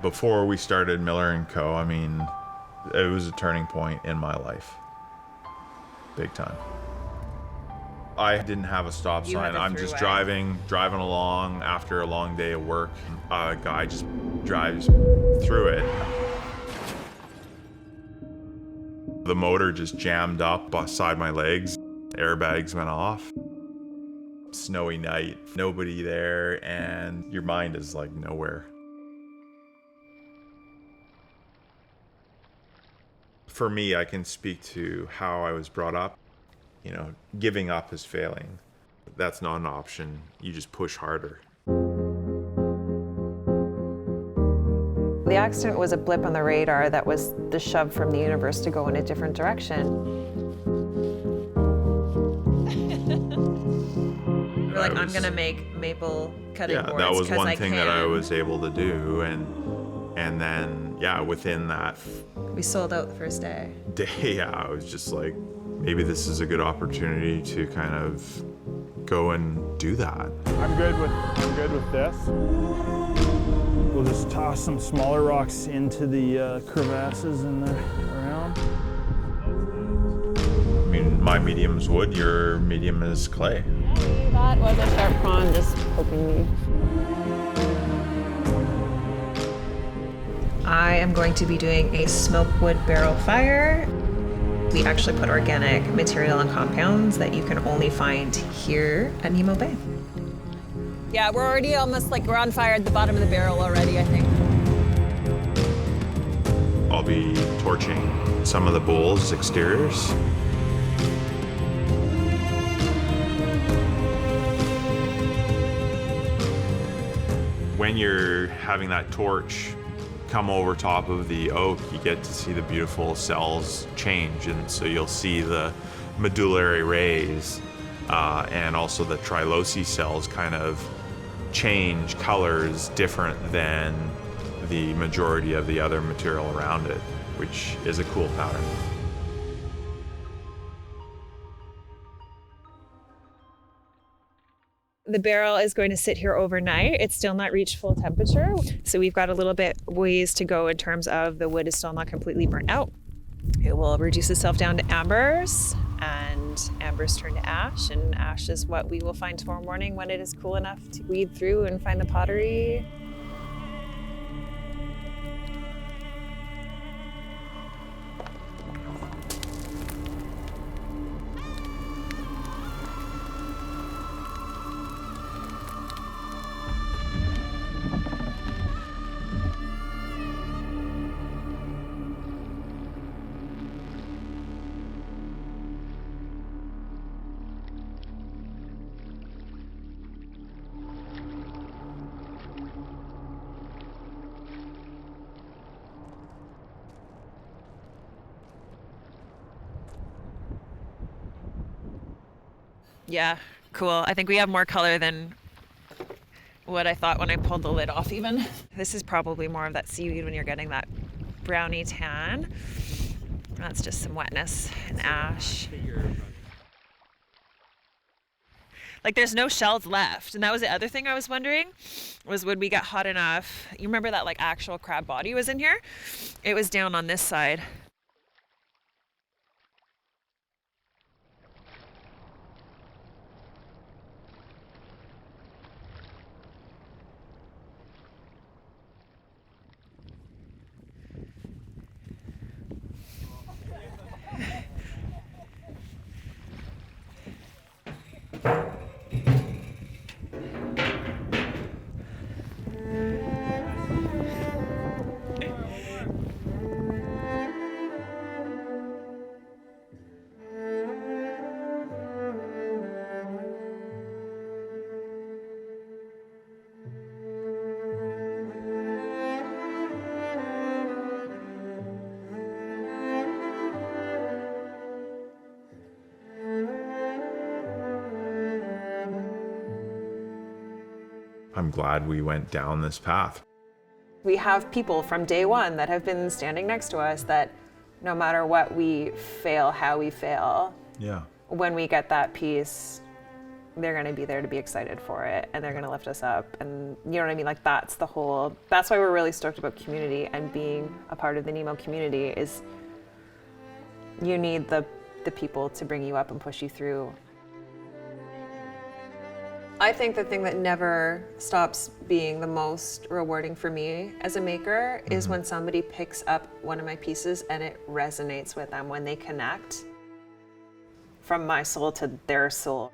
Before we started Miller & Co., I mean, it was a turning point in my life. Big time. I didn't have a stop sign. I'm just driving along after a long day of work. A guy just drives through it. The motor just jammed up beside my legs. Airbags went off. Snowy night, nobody there, and your mind is like nowhere. For me, I can speak to how I was brought up. You know, giving up is failing. That's not an option. You just push harder. The accident was a blip on the radar that was the shove from the universe to go in a different direction. We're like, I'm gonna make maple cutting boards. Yeah, that was one thing that I was able to do, and then, yeah, within that... We sold out the first day. Yeah, I was just like, maybe this is a good opportunity to kind of go and do that. I'm good with this. We'll just toss some smaller rocks into the crevasses in the around. I mean, my medium's wood, your medium is clay. Hey, that was a sharp prawn just poking me. I am going to be doing a smoke wood barrel fire. We actually put organic material and compounds that you can only find here at Nimmo Bay. Yeah, we're already almost like we're on fire at the bottom of the barrel already, I think. I'll be torching some of the bowls' exteriors. When you're having that torch come over top of the oak, you get to see the beautiful cells change, and so you'll see the medullary rays and also the trilose cells kind of change colors different than the majority of the other material around it, which is a cool pattern. The barrel is going to sit here overnight. It's still not reached full temperature. So we've got a little bit ways to go in terms of the wood is still not completely burnt out. It will reduce itself down to ambers, and ambers turn to ash, and ash is what we will find tomorrow morning when it is cool enough to weed through and find the pottery. Yeah, cool. I think we have more color than what I thought when I pulled the lid off even. This is probably more of that seaweed when you're getting that brownie tan. That's just some wetness and ash. Like there's no shells left. And that was the other thing I was wondering, was when we got hot enough, you remember that like actual crab body was in here? It was down on this side. I'm glad we went down this path. We have people from day one that have been standing next to us that no matter what we fail, how we fail, Yeah. when we get that piece, they're going to be there to be excited for it, and they're going to lift us up. And you know what I mean? Like that's why we're really stoked about community and being a part of the Nimmo community is you need the people to bring you up and push you through. I think the thing that never stops being the most rewarding for me as a maker is when somebody picks up one of my pieces and it resonates with them, when they connect from my soul to their soul.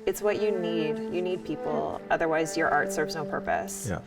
It's what you need. You need people. Otherwise, your art serves no purpose. Yeah.